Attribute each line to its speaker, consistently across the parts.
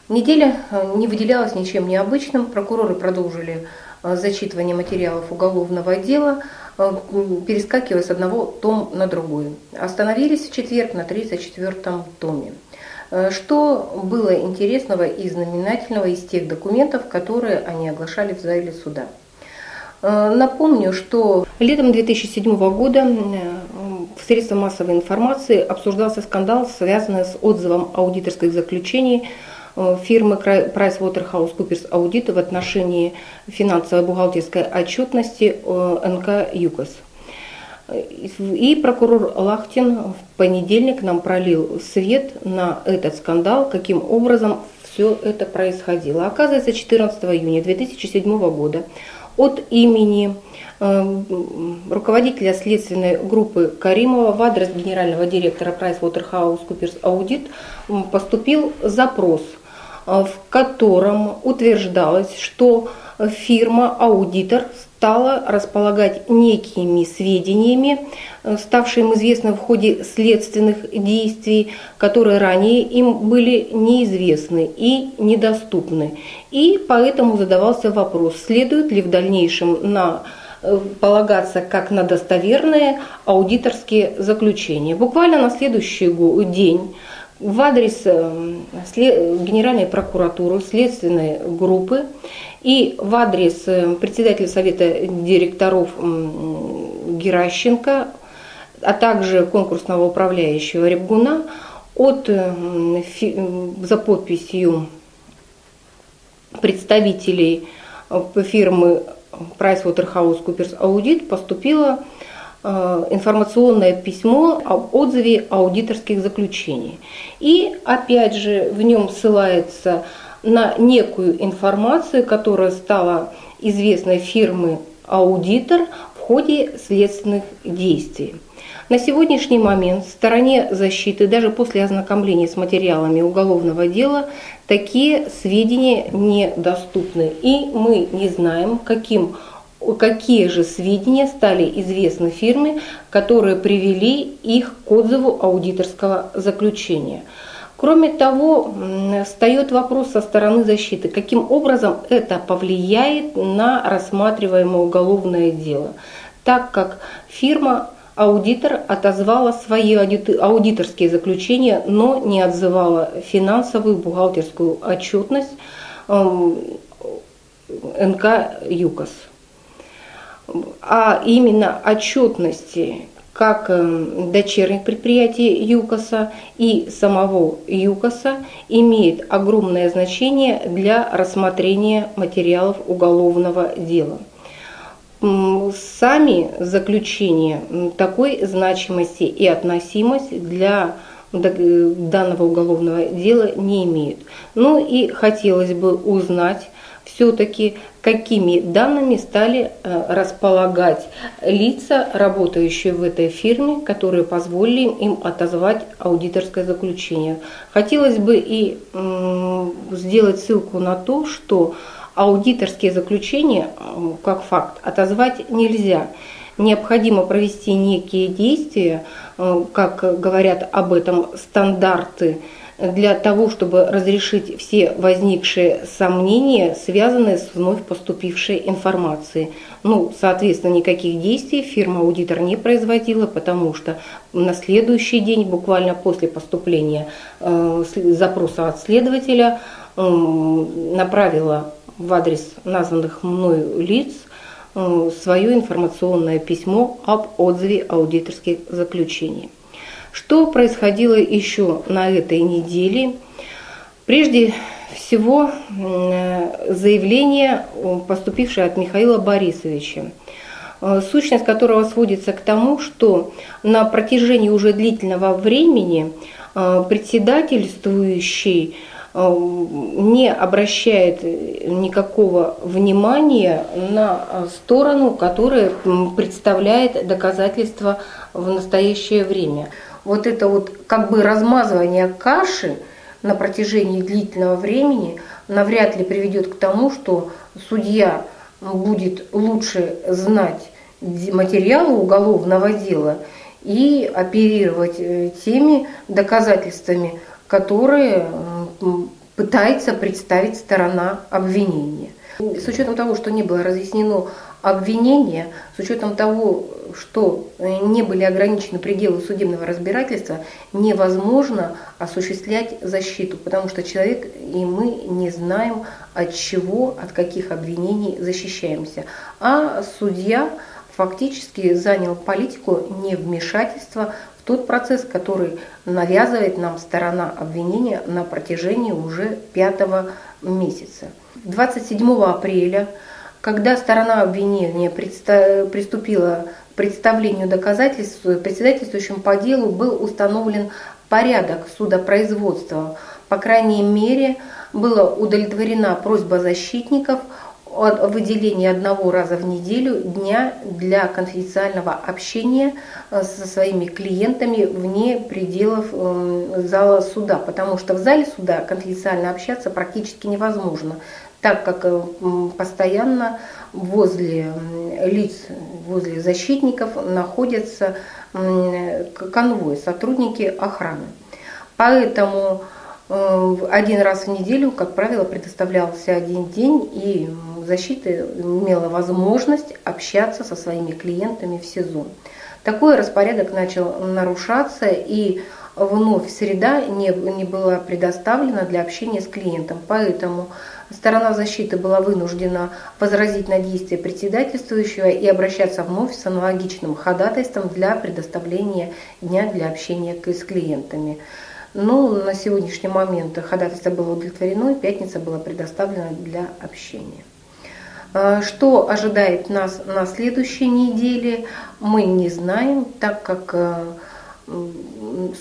Speaker 1: Неделя не выделялась ничем необычным. Прокуроры продолжили зачитывание материалов уголовного дела, перескакивая с одного тома на другой. Остановились в четверг на 34-м томе. Что было интересного и знаменательного из тех документов, которые они оглашали в зале суда? Напомню, что летом 2007 года в средствах массовой информации обсуждался скандал, связанный с отзывом аудиторских заключений фирмы PricewaterhouseCoopers Audit в отношении финансово-бухгалтерской отчетности НК ЮКОС. И прокурор Лахтин в понедельник нам пролил свет на этот скандал, каким образом все это происходило. Оказывается, 14 июня 2007 года от имени руководителя следственной группы Каримова в адрес генерального директора PricewaterhouseCoopers Audit поступил запрос, в котором утверждалось, что фирма-аудитор стала располагать некими сведениями, ставшими известными в ходе следственных действий, которые ранее им были неизвестны и недоступны. И поэтому задавался вопрос, следует ли в дальнейшем полагаться как на достоверные аудиторские заключения. Буквально на следующий день в адрес Генеральной прокуратуры, следственной группы и в адрес председателя Совета директоров Геращенко, а также конкурсного управляющего Рябгуна за подписью представителей фирмы PricewaterhouseCoopers Audit поступило информационное письмо об отзыве аудиторских заключений. И опять же в нем ссылается на некую информацию, которая стала известной фирмы аудитор в ходе следственных действий. На сегодняшний момент в стороне защиты, даже после ознакомления с материалами уголовного дела, такие сведения недоступны. И мы не знаем, какие же сведения стали известны фирме, которые привели их к отзыву аудиторского заключения. Кроме того, встает вопрос со стороны защиты, каким образом это повлияет на рассматриваемое уголовное дело, так как фирма-аудитор отозвала свои аудиторские заключения, но не отзывала финансовую бухгалтерскую отчетность НК ЮКОС. А именно отчетности как дочерних предприятий ЮКОСа и самого ЮКОСа имеет огромное значение для рассмотрения материалов уголовного дела. Сами заключения такой значимости и относимости для данного уголовного дела не имеют. Ну и хотелось бы узнать все-таки, какими данными стали располагать лица, работающие в этой фирме, которые позволили им отозвать аудиторское заключение. Хотелось бы и сделать ссылку на то, что аудиторские заключения, как факт, отозвать нельзя. Необходимо провести некие действия, как говорят об этом стандарты, для того, чтобы разрешить все возникшие сомнения, связанные с вновь поступившей информацией. Соответственно, никаких действий фирма-аудитор не производила, потому что на следующий день, буквально после поступления запроса от следователя, направила в адрес названных мною лиц свое информационное письмо об отзыве аудиторских заключений. Что происходило еще на этой неделе? Прежде всего, заявление, поступившее от Михаила Борисовича, сущность которого сводится к тому, что на протяжении уже длительного времени председательствующий не обращает никакого внимания на сторону, которая представляет доказательства в настоящее время. Вот это как бы размазывание каши на протяжении длительного времени навряд ли приведет к тому, что судья будет лучше знать материалы уголовного дела и оперировать теми доказательствами, которые пытается представить сторона обвинения. С учетом того, что не было разъяснено обвинение, с учетом того, что не были ограничены пределы судебного разбирательства, невозможно осуществлять защиту, потому что человек и мы не знаем, от чего, от каких обвинений защищаемся. А судья фактически занял политику невмешательства в тот процесс, который навязывает нам сторона обвинения на протяжении уже 5-го месяца. 27 апреля, когда сторона обвинения приступила к представлению доказательств, председательствующим по делу был установлен порядок судопроизводства. По крайней мере, была удовлетворена просьба защитников о выделении 1 раза в неделю дня для конфиденциального общения со своими клиентами вне пределов зала суда, потому что в зале суда конфиденциально общаться практически невозможно, так как постоянно возле лиц, возле защитников находятся конвои, сотрудники охраны. Поэтому 1 раз в неделю, как правило, предоставлялся 1 день, и защита имела возможность общаться со своими клиентами в СИЗО. Такой распорядок начал нарушаться, и вновь среда не была предоставлена для общения с клиентом. Поэтому сторона защиты была вынуждена возразить на действия председательствующего и обращаться вновь с аналогичным ходатайством для предоставления дня для общения с клиентами. Но на сегодняшний момент ходатайство было удовлетворено, и пятница была предоставлена для общения. Что ожидает нас на следующей неделе, мы не знаем, так как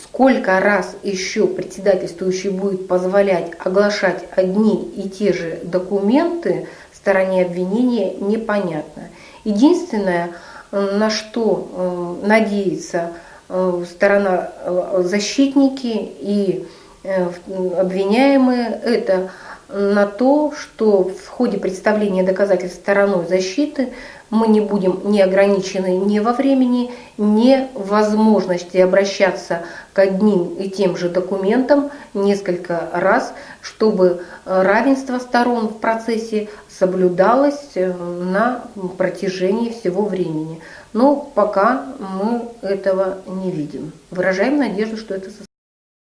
Speaker 1: сколько раз еще председательствующий будет позволять оглашать одни и те же документы стороне обвинения, непонятно. Единственное, на что надеется сторона защитники и обвиняемые, это на то, что в ходе представления доказательств стороной защиты мы не будем ни ограничены ни во времени, ни в возможности обращаться к одним и тем же документам несколько раз, чтобы равенство сторон в процессе соблюдалось на протяжении всего времени. Но пока мы этого не видим. Выражаем надежду, что это состоится.